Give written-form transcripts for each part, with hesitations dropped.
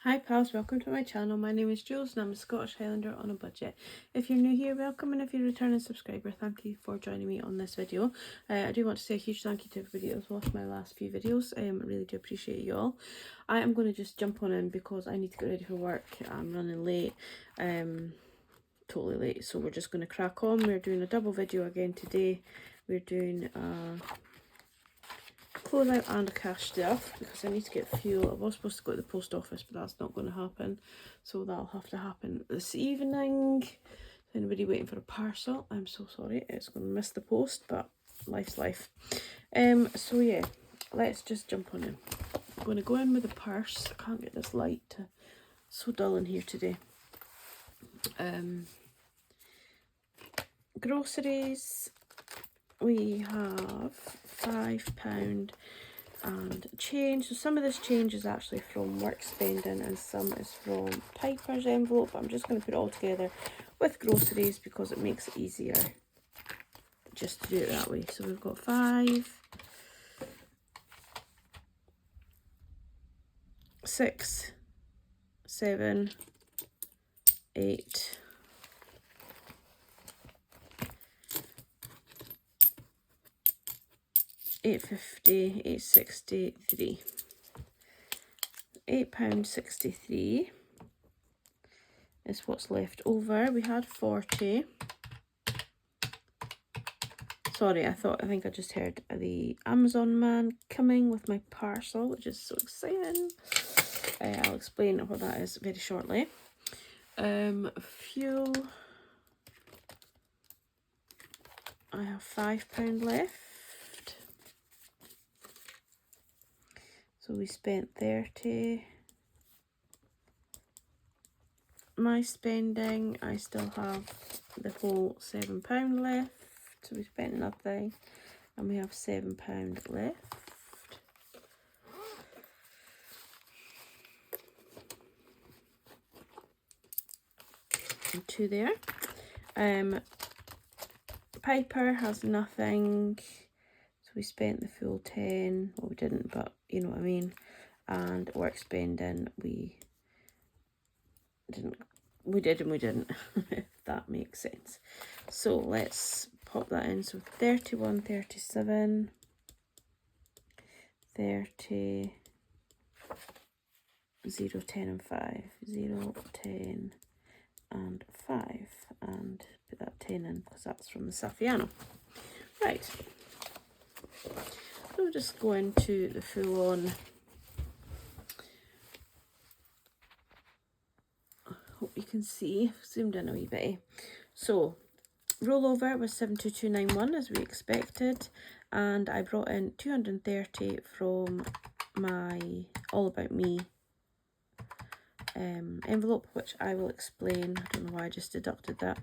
Hi pals, welcome to my channel. My name is Julz and I'm a Scottish Highlander on a budget. If you're new here, welcome, and if you're a returning subscriber, thank you for joining me on this video. I do want to say a huge thank you to everybody that's watched my last few videos. I really do appreciate you all. I am going to just jump on in because I need to get ready for work. I'm running late, totally late, so we're just going to crack on. We're doing a double video again today. We're doing close out and a cash stuff because I need to get fuel. I was supposed to go to the post office, but that's not going to happen, so that'll have to happen this evening. Is anybody waiting for a parcel? I'm so sorry, it's going to miss the post, but life's life. So yeah, let's just jump on in. I'm going to go in with a purse. I can't get this light to, so dull in here today. Groceries, we have £5 and change. So some of this change is actually from work spending and some is from Piper's envelope. I'm just going to put it all together with groceries because it makes it easier just to do it that way. So we've got 5, 6, 7, 8, 8.50, 8.63, £8.63 is what's left over. We had 40. Sorry, I think I just heard the Amazon man coming with my parcel, which is so exciting. I'll explain what that is very shortly. Fuel, I have £5 left. So we spent 30. My spending, I still have the whole £7 left. So we spent nothing and we have £7 left. And 2 there. Piper has nothing. So we spent the full 10. Well, we didn't, but you know what I mean. And work spending, we didn't. We did and we didn't, if that makes sense. So let's pop that in. So 31, 37, 30, 0, 10 and 5, 0, 10 and 5, and put that 10 in because that's from the Saffiano. Right, so we'll just go into the full on. Hope you can see, zoomed in a wee bit. So rollover was 72291 as we expected, and I brought in 230 from my All About Me envelope, which I will explain. I don't know why I just deducted that,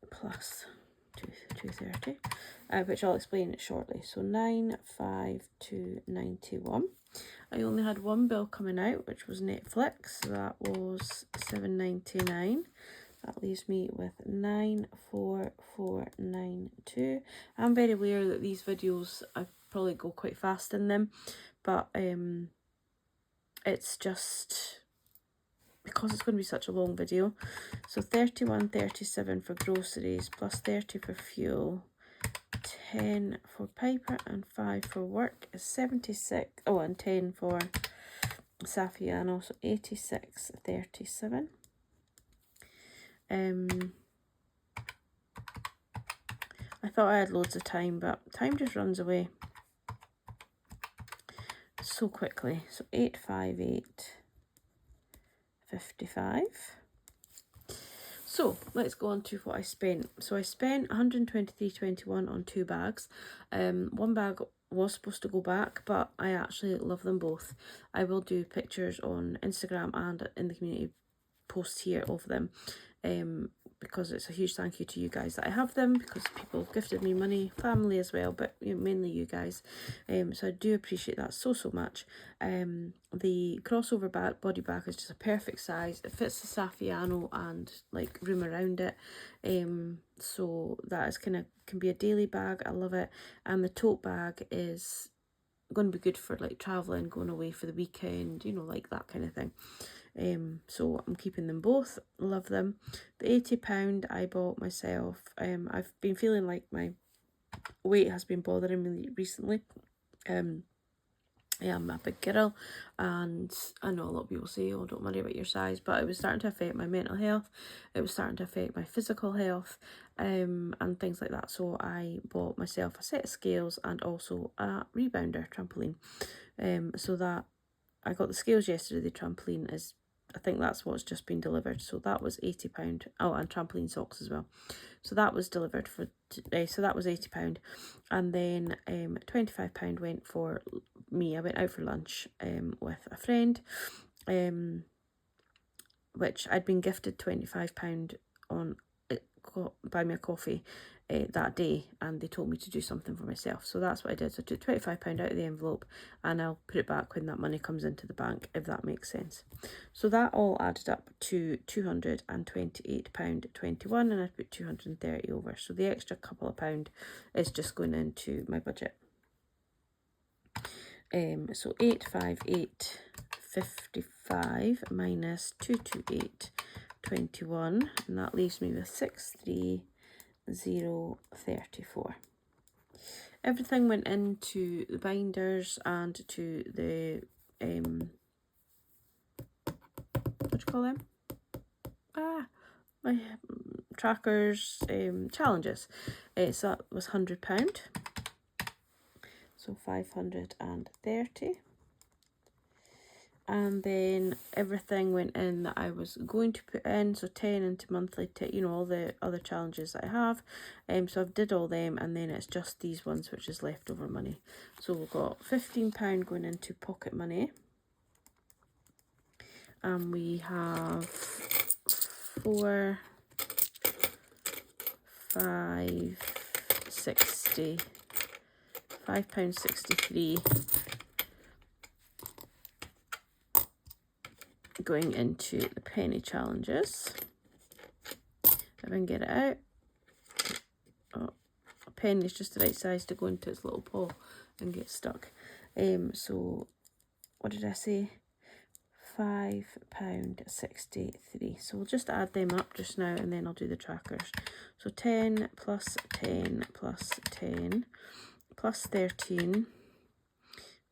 plus 230, which I'll explain it shortly. So 95291. I only had one bill coming out, which was Netflix. So that was £7.99. That leaves me with 94492. I'm very aware that these videos, I probably go quite fast in them, but it's just because it's going to be such a long video. So 31.37 for groceries, plus 30 for fuel, 10 for Piper and 5 for work is 76. Oh, and 10 for Saffiano, so 86.37. I thought I had loads of time, but time just runs away so quickly. So 858.55. So let's go on to what I spent. So I spent 123.21 on 2 bags. One bag was supposed to go back, but I actually love them both. I will do pictures on Instagram and in the community post here of them, because it's a huge thank you to you guys that I have them, because people have gifted me money, family as well, but you know, mainly you guys. So I do appreciate that so much. The crossover body bag is just a perfect size. It fits the Saffiano and like room around it. So that is can be a daily bag. I love it. And the tote bag is going to be good for like traveling, going away for the weekend, you know, like that kind of thing. So I'm keeping them both. Love them. The £80 I bought myself. I've been feeling like my weight has been bothering me recently. I am a big girl, and I know a lot of people say, oh, don't worry about your size, but it was starting to affect my mental health, it was starting to affect my physical health, and things like that. So I bought myself a set of scales and also a rebounder trampoline, so that I got the scales yesterday. The trampoline is, I think that's what's just been delivered, so that was £80. Oh, and trampoline socks as well. So that was delivered for so that was £80, and then £25 went for me. I went out for lunch with a friend, which I'd been gifted £25 on buy me a coffee that day, and they told me to do something for myself, so that's what I did. So I took £25 out of the envelope, and I'll put it back when that money comes into the bank, if that makes sense. So that all added up to £228.21, and I put 230 over, so the extra couple of pound is just going into my budget. So 858.55 minus 228.21, and that leaves me with 630.34. Everything went into the binders and to the what do you call them? My trackers, challenges. So that was £100. So 530. And then everything went in that I was going to put in, so 10 into monthly, you know, all the other challenges that I have. So I've did all them, and then it's just these ones which is leftover money. So we've got £15 going into pocket money, and we have 4, 5, 60, £5.63 going into the penny challenges. If I can get it out. Oh, a penny is just the right size to go into its little paw and get stuck. So what did I say? £5.63. So we'll just add them up just now, and then I'll do the trackers. So 10 plus 10 plus 10 plus 13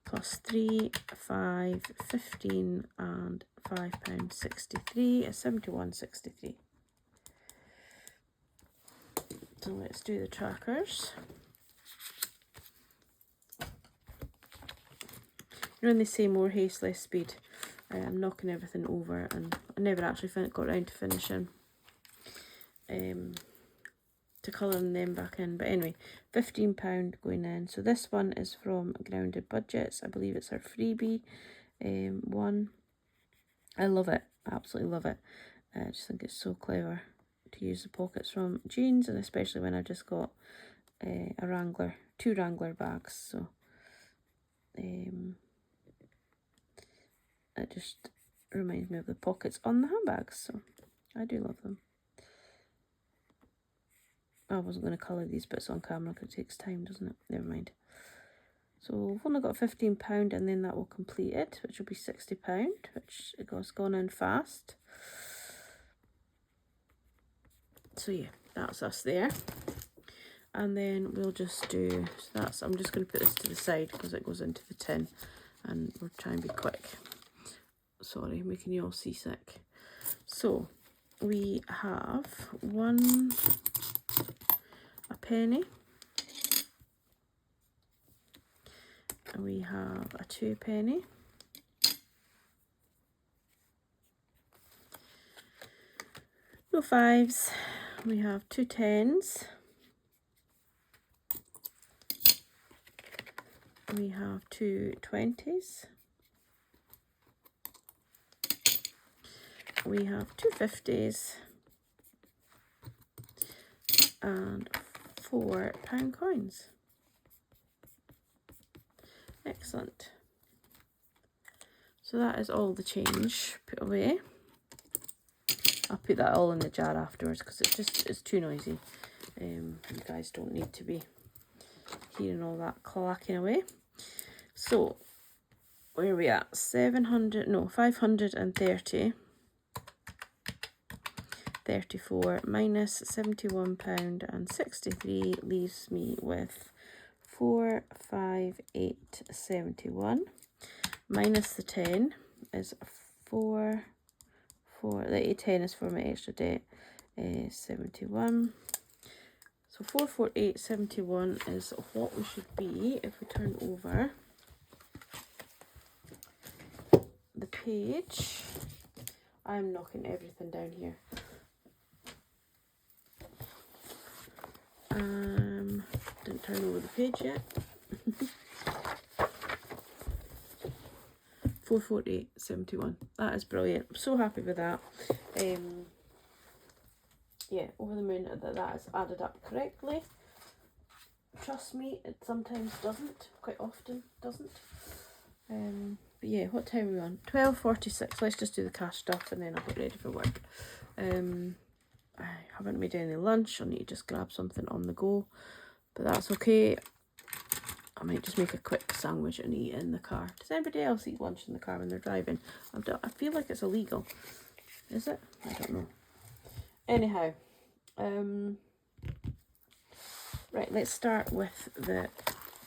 plus 3, 5, 15, and £5.63 is £71.63. So let's do the trackers. You know when they say more haste, less speed? I'm knocking everything over, and I never actually got around to finishing to colouring them back in. But anyway, £15 going in. So this one is from Grounded Budgets. I believe it's our freebie one. I love it. Absolutely love it. I just think it's so clever to use the pockets from jeans, and especially when I just got a Wrangler, 2 Wrangler bags. So it just reminds me of the pockets on the handbags. So I do love them. I wasn't going to colour these bits on camera because it takes time, doesn't it? Never mind. So we've only got £15, and then that will complete it, which will be £60, which has gone in fast. So yeah, that's us there. And then we'll just do, so that's, I'm just going to put this to the side because it goes into the tin, and we'll try and be quick. Sorry, making you all seasick. So we have a penny, and we have a 2 penny, no 5s, we have 2 10s, we have 2 20s, we have 2 50s, and 4 pound coins. Excellent. So that is all the change put away. I'll put that all in the jar afterwards because it's too noisy. You guys don't need to be hearing all that clacking away. So where are we at? 700, no, 530. 34 minus £71.63 leaves me with 458.71. Minus the 10 is 4. The 10 is for my extra debt. 71. So 448.71 is what we should be if we turn over the page. I'm knocking everything down here. Didn't turn over the page yet. 448.71. That is brilliant. I'm so happy with that. Yeah, over the moon that is added up correctly. Trust me, it sometimes doesn't. Quite often doesn't. But yeah, what time are we on? 12:46. Let's just do the cash stuff and then I'll get ready for work. I haven't made any lunch. I'll need to just grab something on the go, but that's okay. I might just make a quick sandwich and eat in the car. Does anybody else eat lunch in the car when they're driving? I feel like it's illegal. Is it? I don't know. Anyhow, right, let's start with the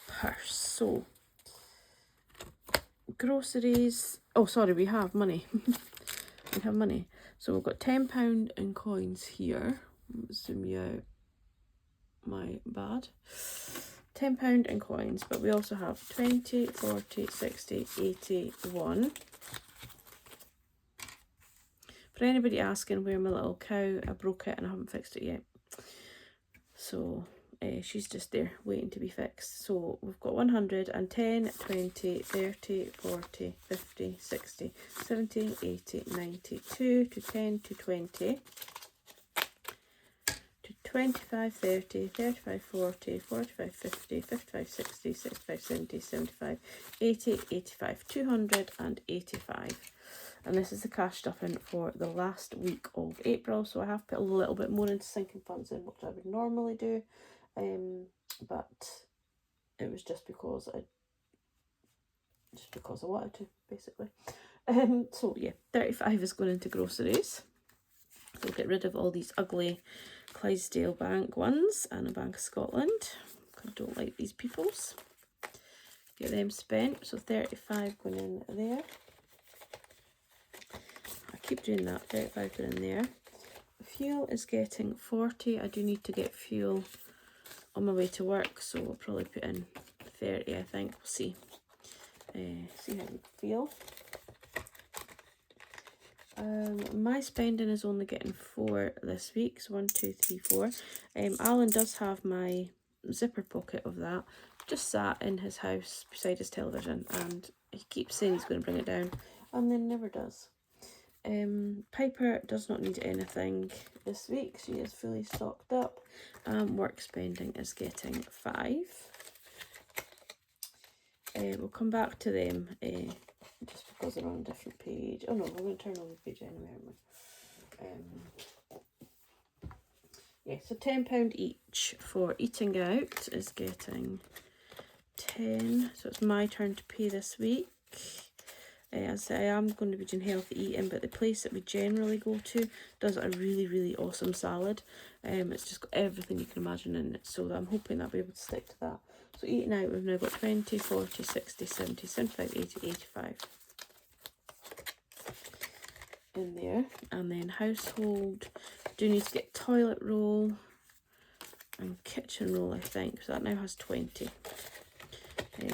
purse. So, groceries. Oh, sorry, we have money. We have money. So we've got £10 in coins here. Zoom you out. My bad. £10 in coins, but we also have 20, 40, 60, 81. For anybody asking where my little cow, I broke it and I haven't fixed it yet. So she's just there waiting to be fixed. So we've got 110, 20, 30, 40, 50, 60, 70, 80, 90, 2 to 10 to 20. 25, 30, 35, 40, 45, 50, 55, 60, 65, 70, 75, 80, 85, 285. And this is the cash stuffing for the last week of April. So I have put a little bit more into sinking funds in what I would normally do. But it was just because I wanted to, basically. So yeah, 35 is going into groceries. We'll get rid of all these ugly Clydesdale Bank ones and a Bank of Scotland. I don't like these peoples. Get them spent. So 35 going in there. I keep doing that. 35 going in there. Fuel is getting 40. I do need to get fuel on my way to work, so we'll probably put in 30. I think we'll see. See how we feel. My spending is only getting 4 this week, so 1, 2, 3, 4. Alan does have my zipper pocket of that, just sat in his house beside his television, and he keeps saying he's going to bring it down, and then never does. Piper does not need anything this week. She is fully stocked up. Work spending is getting 5. We'll come back to them just because they're on a different page. Oh no, we're going to turn over the page anyway, aren't we? Yeah, so £10 each for eating out is getting 10. So it's my turn to pay this week. As I say, I am going to be doing healthy eating, but the place that we generally go to does a really, really awesome salad. It's just got everything you can imagine in it, so I'm hoping I'll be able to stick to that. So eating out, we've now got 20, 40, 60, 70, 75, 80, 85 in there. And then household, do need to get toilet roll and kitchen roll, I think. So that now has 20.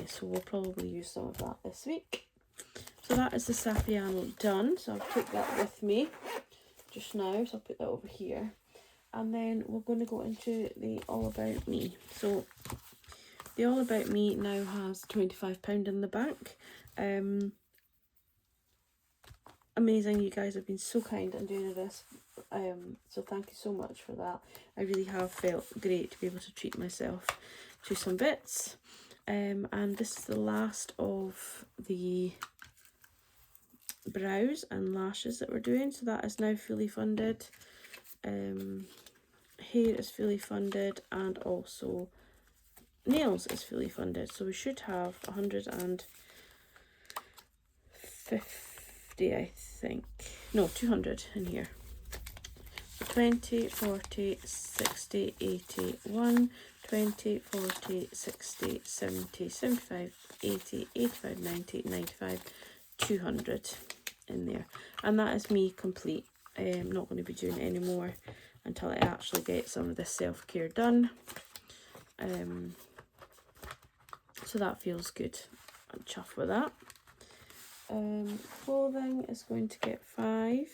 So we'll probably use some of that this week. So that is the Sappiano done. So I'll take that with me just now. So I'll put that over here. And then we're going to go into the All About Me. So the All About Me now has £25 in the bank. Amazing, you guys have been so kind in doing this. So thank you so much for that. I really have felt great to be able to treat myself to some bits. And this is the last of the brows and lashes that we're doing, so that is now fully funded. Hair is fully funded, and also nails is fully funded, so we should have 150, I think. No, 200 in here. 20, 40, 60, 80, 1, 20, 40, 60, 70, 75, 80, 85, 90, 95, 200 in there. And that is me complete. I'm not going to be doing it anymore until I actually get some of this self-care done. So that feels good. I'm chuffed with that. Clothing is going to get 5.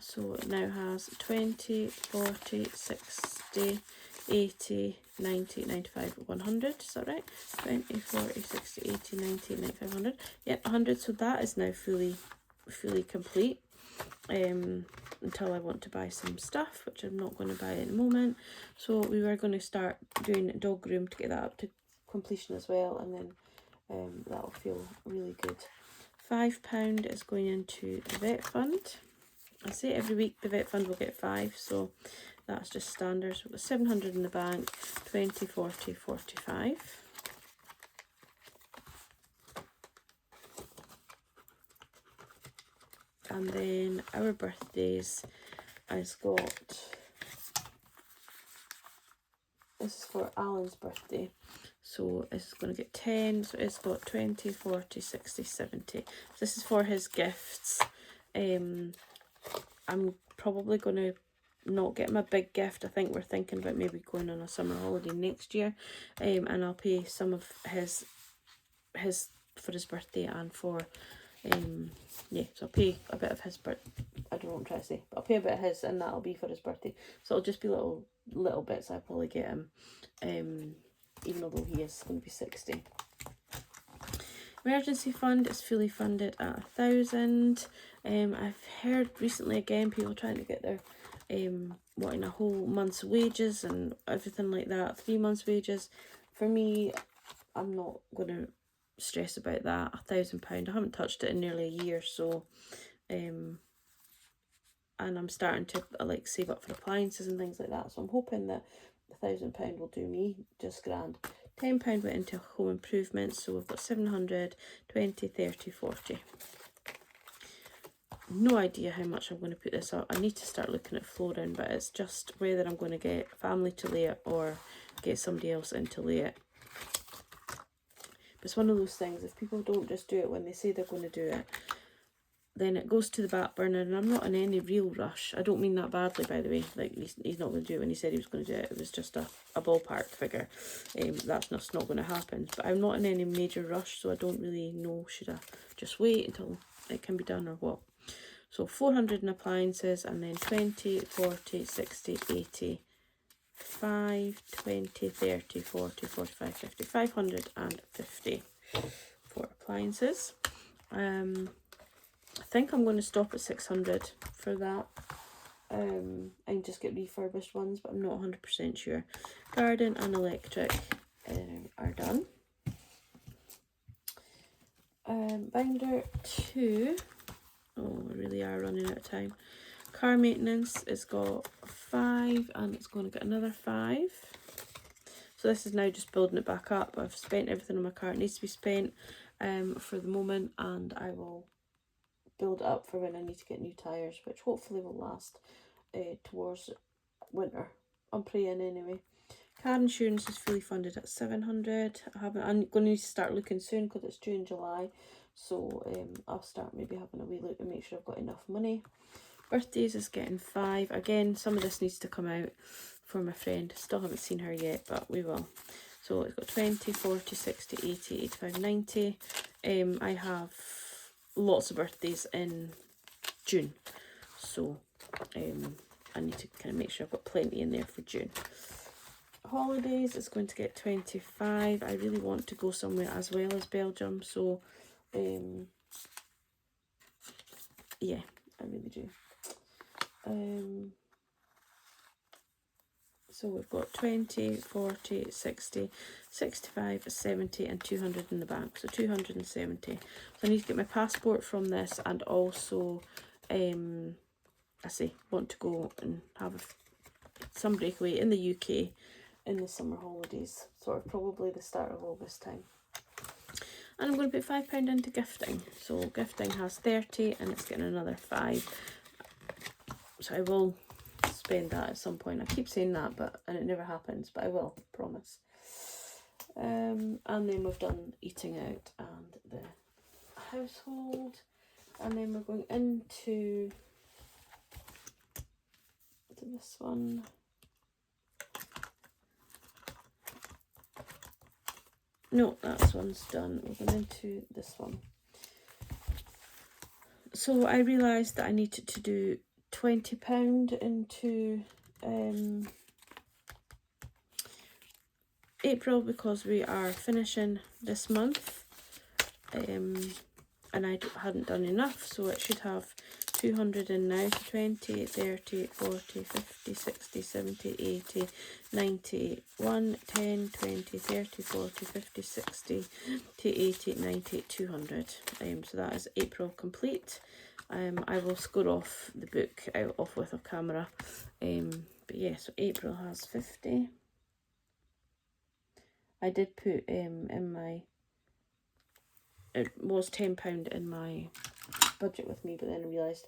So it now has 20, 40, 60, 80, 90, 95, 100. Is that right? 20, 40, 60, 80, 90, 95, 100. Yeah, 100. So that is now fully complete. Until I want to buy some stuff, which I'm not going to buy at the moment. So we were going to start doing dog groom to get that up to completion as well, and then that'll feel really good. £5 is going into the vet fund. I say every week the vet fund will get 5, so that's just standard. So we've got 700 in the bank, 20, 40, 45. And then our birthdays, I've got, this is for Alan's birthday, so it's going to get 10, so it's got 20, 40, 60, 70. So this is for his gifts. I'm probably going to not get him a big gift. I think we're thinking about maybe going on a summer holiday next year, and I'll pay some of his for his birthday and for yeah, so I'll pay a bit of his I don't know what I'm trying to say, but I'll pay a bit of his and that'll be for his birthday. So it'll just be little bits I'll probably get him, even although he is going to be 60. Emergency fund is fully funded at 1,000. I've heard recently again people trying to get their wanting a whole month's wages and everything like that, 3 months wages. For me, I'm not going to stress about that. £1,000, I haven't touched it in nearly a year, so and I'm starting to like save up for appliances and things like that, so I'm hoping that £1,000 will do me just grand. £10 went into home improvements, so we've got 700, 20, 30, 40. No idea how much I'm going to put this up. I need to start looking at flooring, but it's just whether I'm going to get family to lay it or get somebody else in to lay it. It's one of those things, if people don't just do it when they say they're going to do it, then it goes to the back burner, and I'm not in any real rush. I don't mean that badly, by the way. Like, he's not going to do it when he said he was going to do it. It was just a ballpark figure. That's just not going to happen. But I'm not in any major rush, so I don't really know, should I just wait until it can be done or what. So 400 in appliances, and then 20, 40, 60, 80, 5, 20, 30, 40, 45, 50, 550 for appliances. I think I'm going to stop at 600 for that, and just get refurbished ones, but I'm not 100% sure. Garden and electric are done. Binder 2, oh, we really are running out of time. Car maintenance has got 5, and it's going to get another 5. So this is now just building it back up. I've spent everything on my car. It needs to be spent for the moment, and I will build it up for when I need to get new tyres, which hopefully will last towards winter. I'm praying anyway. Car insurance is fully funded at 700. I'm going to need to start looking soon because it's due in July. So I'll start maybe having a wee look and make sure I've got enough money. Birthdays is getting 5. Again, some of this needs to come out for my friend. Still haven't seen her yet, but we will. So it's got 20, 40, 60, 80, 85, 90. I have lots of birthdays in June, so I need to kind of make sure I've got plenty in there for June. Holidays is going to get 25. I really want to go somewhere as well as Belgium, so yeah, I really do. So we've got 20, 40, 60, 65, 70 and 200 in the bank, so 270. So I need to get my passport from this, and also I say want to go and have some breakaway in the UK in the summer holidays, sort of probably the start of August time. And I'm going to put £5 into gifting. So gifting has 30 and it's getting another 5. So I will spend that at some point. I keep saying that, and it never happens, but I will, promise. And then we've done eating out and the household. And then we're going into this one. No, that one's done. We're going into this one. So I realised that I needed to do £20 into April, because we are finishing this month, and I hadn't done enough, so it should have 200 in now, so 20, 30, 40, 50, 60, 70, 80, 90, 1, 10, 20, 30, 40, 50, 60, 80, 90, 200. So that is April complete. I will score off the book off with a camera. But yeah, so April has 50. I did put in my, it was £10 in my budget with me, but then I realised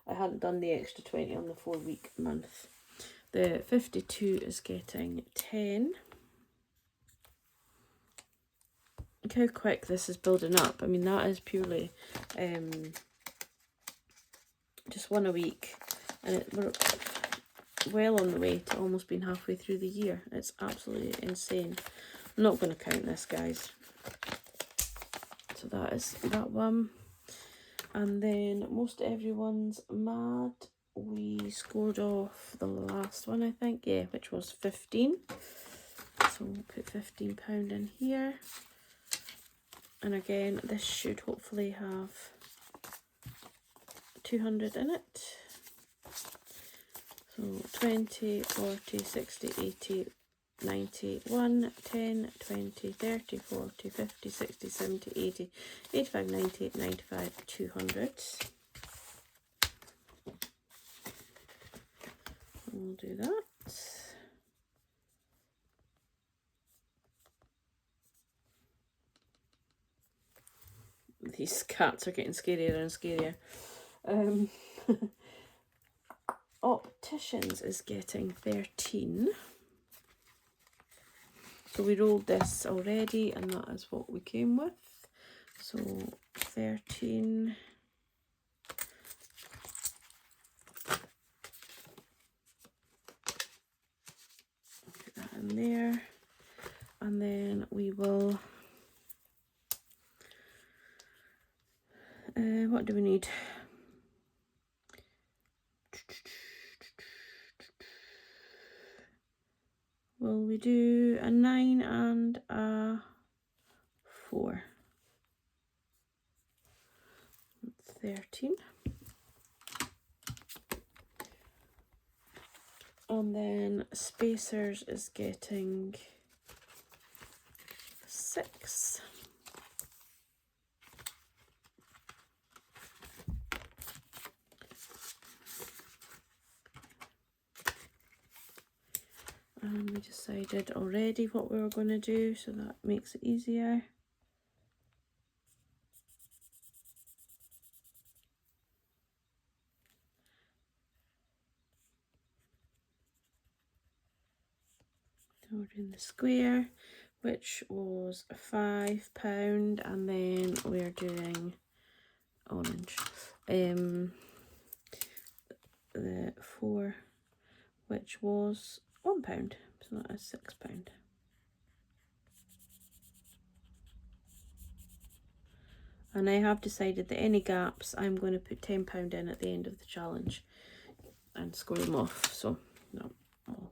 I hadn't done the extra 20 on the 4-week month. The 52 is getting 10. Look how quick this is building up. I mean, that is purely just one a week, and we're well on the way to almost being halfway through the year. It's absolutely insane. I'm not going to count this, guys. So that is that one. And then most everyone's mad. We scored off the last one, I think. Yeah, which was 15. So we'll put £15 in here. And again, this should hopefully have 200 in it. So 20, 40, 60, 80, 90, 1, 10, 20, 30, 40, 50, 60, 70, 80, 85, 90, 95, 200. We'll do that. These cats are getting scarier and scarier. Opticians is getting 13. So we rolled this already, and that is what we came with. So 13. Put that in there. And then we will, what do we need? Will we do a 9 and a 4? 13. And then Spacers is getting 6. And we decided already what we were going to do, so that makes it easier. So we're doing the square, which was £5, and then we're doing orange. The 4, which was £1, so that is £6. And I have decided that any gaps I'm going to put £10 in at the end of the challenge and score them off. So no, I'll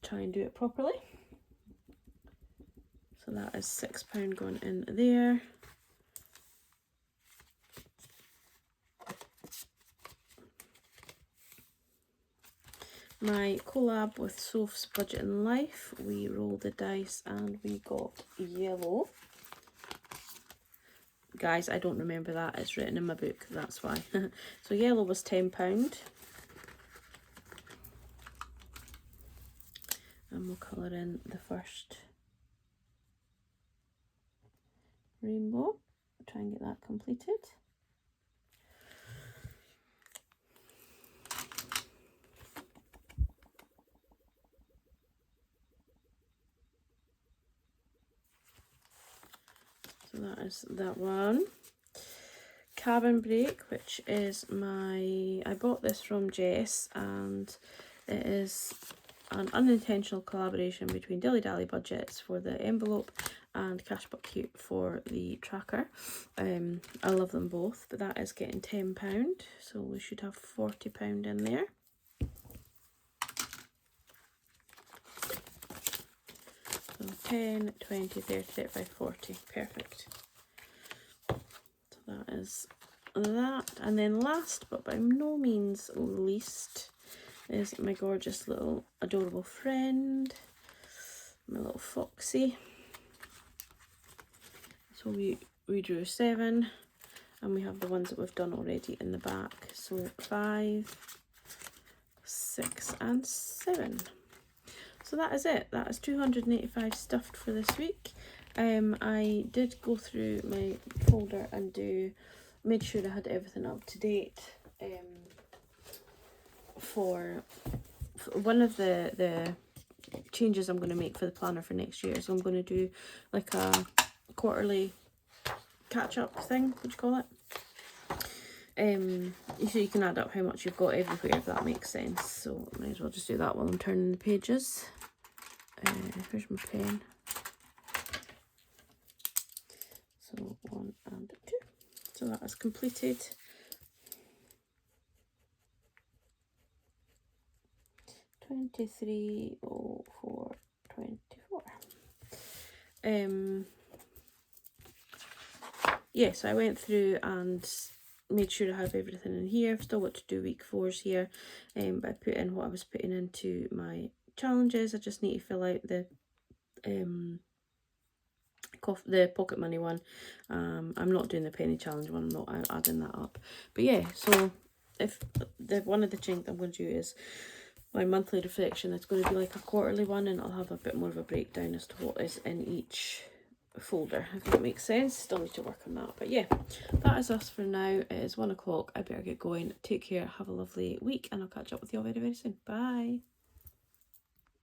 try and do it properly. So that is £6 going in there. My collab with Soph's Budget and Life, we rolled the dice and we got yellow. Guys, I don't remember that, it's written in my book, that's why. So yellow was £10. and we'll colour in the first rainbow. Try and get that completed. So that is that one. Cabin Break, which is I bought this from Jess, and it is an unintentional collaboration between Dilly Dally Budgets for the envelope and Cash But Cute for the tracker. I love them both, but that is getting £10, so we should have £40 in there. So 10, 20, 30, 35, 40. Perfect. So that is that. And then last, but by no means least, is my gorgeous little adorable friend, my little Foxy. So we drew 7, and we have the ones that we've done already in the back. So 5, 6 and 7. So that is it. That is 285 stuffed for this week. I did go through my folder and made sure I had everything up to date. For one of the changes I'm going to make for the planner for next year, so I'm going to do like a quarterly catch-up thing, what do you call it? So you can add up how much you've got everywhere, if that makes sense. So I might as well just do that while I'm turning the pages. Here's my pen. So 1 and 2. So that is completed. 2304 24. Yeah, so I went through and made sure I have everything in here. I've still got to do week 4's here, but I put in what I was putting into my challenges. I just need to fill out the pocket money one. I'm not doing the penny challenge one, I'm not adding that up. But yeah, so if one of the things I'm going to do is my monthly reflection. It's going to be like a quarterly one, and I'll have a bit more of a breakdown as to what is in each folder, if that makes sense. Still need to work on that, but yeah, that is us for now. It is 1 o'clock. I better get going. Take care, have a lovely week, and I'll catch up with you all very, very soon. Bye.